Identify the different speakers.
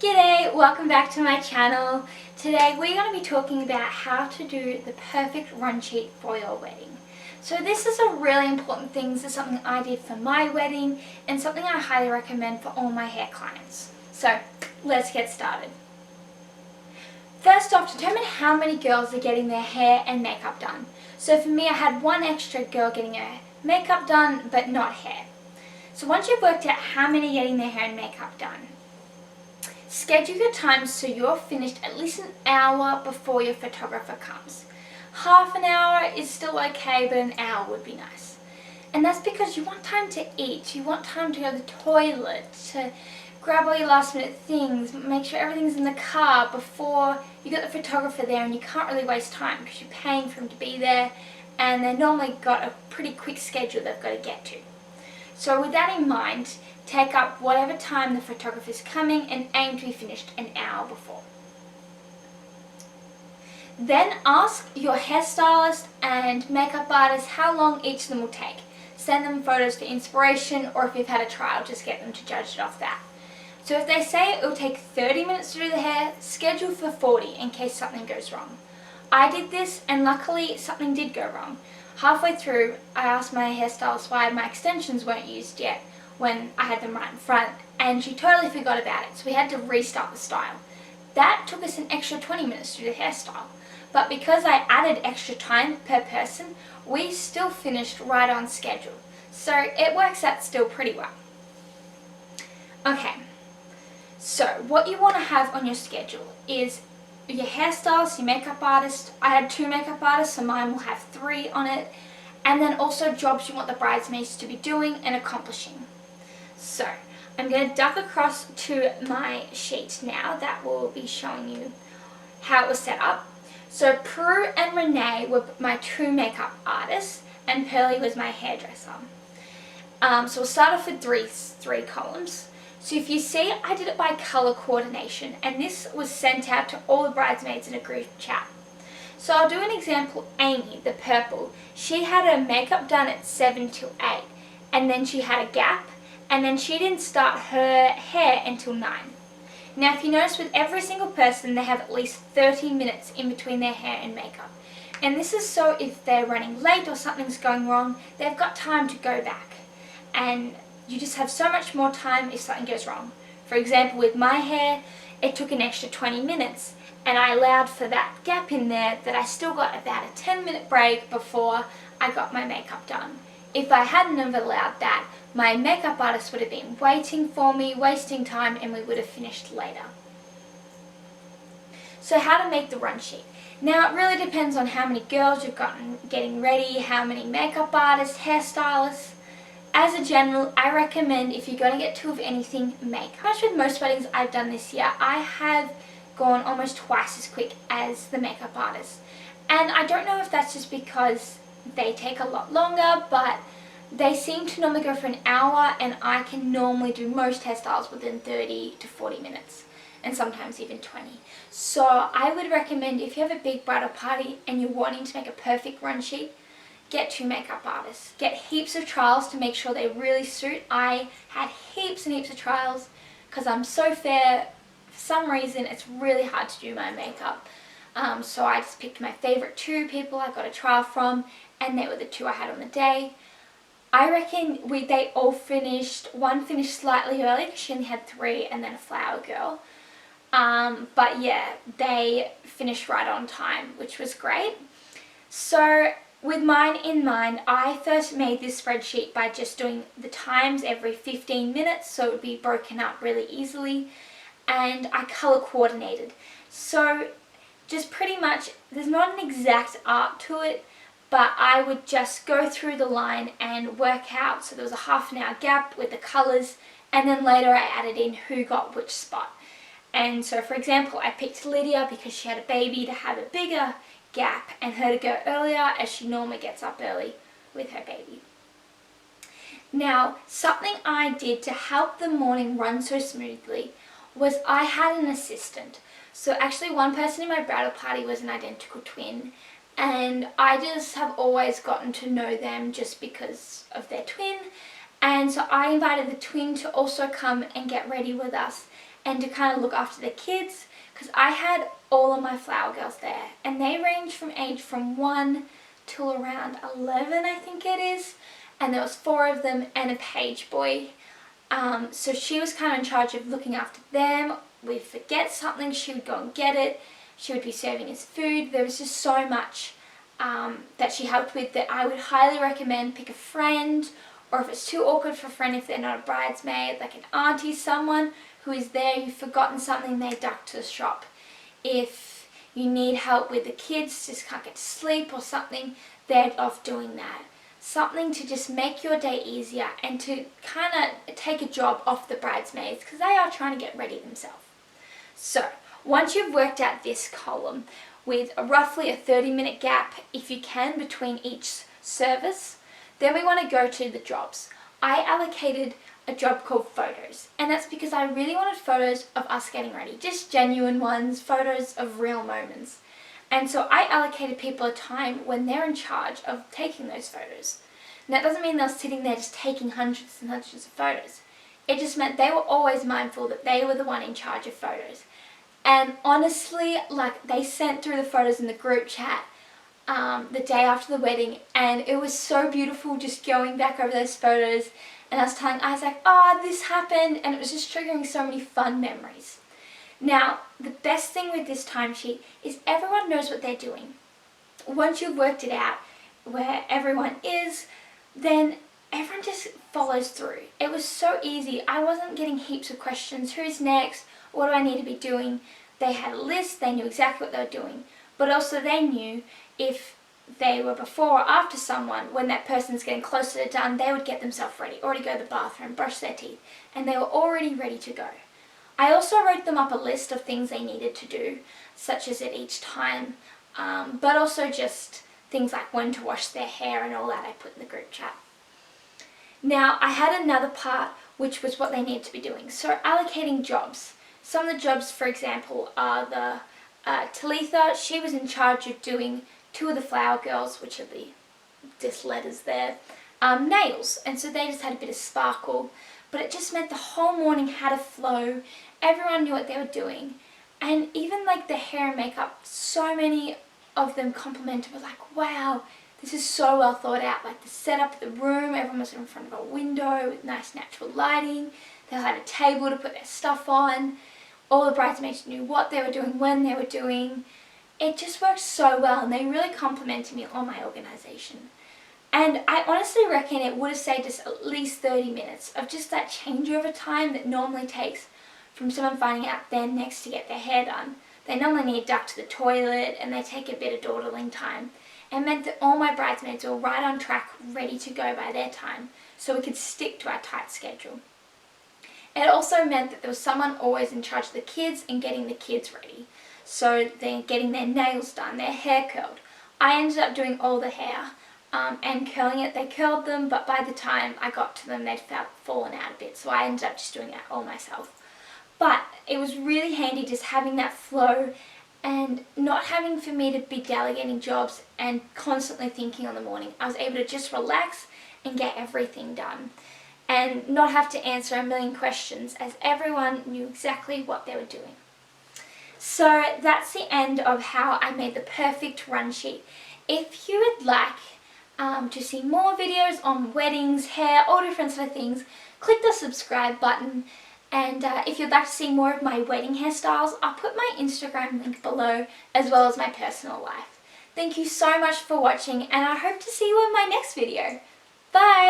Speaker 1: G'day, welcome back to my channel. Today we're going to be talking about how to do the perfect run sheet for your wedding. So this is a really important thing. This is something I did for my wedding and something I highly recommend for all my hair clients. So let's get started. First off, determine how many girls are getting their hair and makeup done. So for me, I had one extra girl getting her makeup done but not hair. So once you've worked out how many are getting their hair and makeup done, schedule your time so you're finished at least an hour before your photographer comes. Half an hour is still okay, but an hour would be nice. And that's because you want time to eat, you want time to go to the toilet, to grab all your last minute things, make sure everything's in the car before you get the photographer there, and you can't really waste time because you're paying for them to be there and they've normally got a pretty quick schedule they've got to get to. So with that in mind, take up whatever time the photographer is coming and aim to be finished an hour before. Then ask your hairstylist and makeup artist how long each of them will take. Send them photos for inspiration, or if you've had a trial, just get them to judge it off that. So if they say it will take 30 minutes to do the hair, schedule for 40 in case something goes wrong. I did this and luckily something did go wrong. Halfway through, I asked my hairstylist why my extensions weren't used yet when I had them right in front, and she totally forgot about it, so we had to restart the style. That took us an extra 20 minutes to do the hairstyle, but because I added extra time per person, we still finished right on schedule. So it works out still pretty well. Okay, so what you want to have on your schedule is your hairstylist, your makeup artist. I had 2 makeup artists, so mine will have 3 on it. And then also jobs you want the bridesmaids to be doing and accomplishing. So I'm going to duck across to my sheet now that will be showing you how it was set up. So Prue and Renee were my 2 makeup artists and Pearly was my hairdresser. So we'll start off with three columns. So if you see, I did it by colour coordination, and this was sent out to all the bridesmaids in a group chat. So I'll do an example. Amy, the purple, she had her makeup done at 7 till 8, and then she had a gap, and then she didn't start her hair until 9. Now if you notice, with every single person they have at least 30 minutes in between their hair and makeup. And this is so if they're running late or something's going wrong, they've got time to go back. And you just have so much more time if something goes wrong. For example, with my hair, it took an extra 20 minutes, and I allowed for that gap in there that I still got about a 10-minute break before I got my makeup done. If I hadn't have allowed that, my makeup artist would have been waiting for me, wasting time, and we would have finished later. So how to make the run sheet. Now it really depends on how many girls you've gotten getting ready, how many makeup artists, hairstylists. As a general, I recommend if you're going to get 2 of anything, makeup. Much with most weddings I've done this year, I have gone almost twice as quick as the makeup artist. And I don't know if that's just because they take a lot longer, but they seem to normally go for an hour, and I can normally do most hairstyles within 30 to 40 minutes, and sometimes even 20. So I would recommend if you have a big bridal party and you're wanting to make a perfect run sheet, get 2 makeup artists. Get heaps of trials to make sure they really suit. I had heaps and heaps of trials because I'm so fair. For some reason, it's really hard to do my makeup. So I just picked my favorite 2 people I got a trial from, and they were the 2 I had on the day. I reckon they all finished. One finished slightly early because she only had 3, and then a flower girl. But yeah, they finished right on time, which was great. So with mine in mind, I first made this spreadsheet by just doing the times every 15 minutes, so it would be broken up really easily, and I colour coordinated. So just pretty much, there's not an exact art to it, but I would just go through the line and work out, so there was a half an hour gap with the colours, and then later I added in who got which spot. And so for example, I picked Lydia because she had a baby to have a bigger gap and her to go earlier, as she normally gets up early with her baby. Now, something I did to help the morning run so smoothly was I had an assistant. So actually one person in my bridal party was an identical twin, and I just have always gotten to know them just because of their twin, and so I invited the twin to also come and get ready with us, and to kind of look after the kids, because I had all of my flower girls there, and they range from age from 1 till around 11, I think it is, and there was 4 of them and a page boy. So she was kind of in charge of looking after them. We'd forget something, she would go and get it. She would be serving us food. There was just so much that she helped with that I would highly recommend. Pick a friend, or if it's too awkward for a friend, if they're not a bridesmaid, like an auntie, someone who is there, you've forgotten something, they duck to the shop. If you need help with the kids, just can't get to sleep or something, they're off doing that. Something to just make your day easier and to kind of take a job off the bridesmaids, because they are trying to get ready themselves. So once you've worked out this column with roughly a 30-minute gap, if you can, between each service, then we want to go to the jobs. I allocated a job called photos, and that's because I really wanted photos of us getting ready, just genuine ones, photos of real moments. And so I allocated people a time when they're in charge of taking those photos. And that doesn't mean they're sitting there just taking hundreds and hundreds of photos. It just meant they were always mindful that they were the one in charge of photos. And honestly, like, they sent through the photos in the group chat the day after the wedding, and it was so beautiful just going back over those photos. And I was telling Isaac, oh, this happened, and it was just triggering so many fun memories. Now, the best thing with this timesheet is everyone knows what they're doing. Once you've worked it out where everyone is, then everyone just follows through. It was so easy. I wasn't getting heaps of questions. Who's next? What do I need to be doing? They had a list. They knew exactly what they were doing. But also they knew if they were before or after someone, when that person's getting closer to done, they would get themselves ready, already go to the bathroom, brush their teeth, and they were already ready to go. I also wrote them up a list of things they needed to do, such as at each time, but also just things like when to wash their hair and all that I put in the group chat. Now, I had another part which was what they needed to be doing. So allocating jobs. Some of the jobs, for example, are the Talitha. She was in charge of doing 2 of the flower girls, which are the just letters there, nails. And so they just had a bit of sparkle. But it just meant the whole morning had a flow. Everyone knew what they were doing. And even like the hair and makeup, so many of them complimented, were like, wow, this is so well thought out. Like the setup of the room, everyone was in front of a window with nice natural lighting. They had a table to put their stuff on. All the bridesmaids knew what they were doing, when they were doing. It just worked so well, and they really complimented me on my organisation. And I honestly reckon it would have saved us at least 30 minutes of just that changeover time that normally takes from someone finding out they're next to get their hair done. They normally need to duck to the toilet, and they take a bit of dawdling time. It meant that all my bridesmaids were right on track, ready to go by their time, so we could stick to our tight schedule. It also meant that there was someone always in charge of the kids and getting the kids ready. So they're getting their nails done, their hair curled. I ended up doing all the hair and curling it. They curled them, but by the time I got to them, they'd fallen out a bit, so I ended up just doing it all myself. But it was really handy just having that flow and not having for me to be delegating jobs and constantly thinking on the morning. I was able to just relax and get everything done and not have to answer a million questions, as everyone knew exactly what they were doing. So that's the end of how I made the perfect run sheet. If you would like to see more videos on weddings, hair, all different sort of things, click the subscribe button. And if you'd like to see more of my wedding hairstyles, I'll put my Instagram link below, as well as my personal life. Thank you so much for watching, and I hope to see you in my next video. Bye!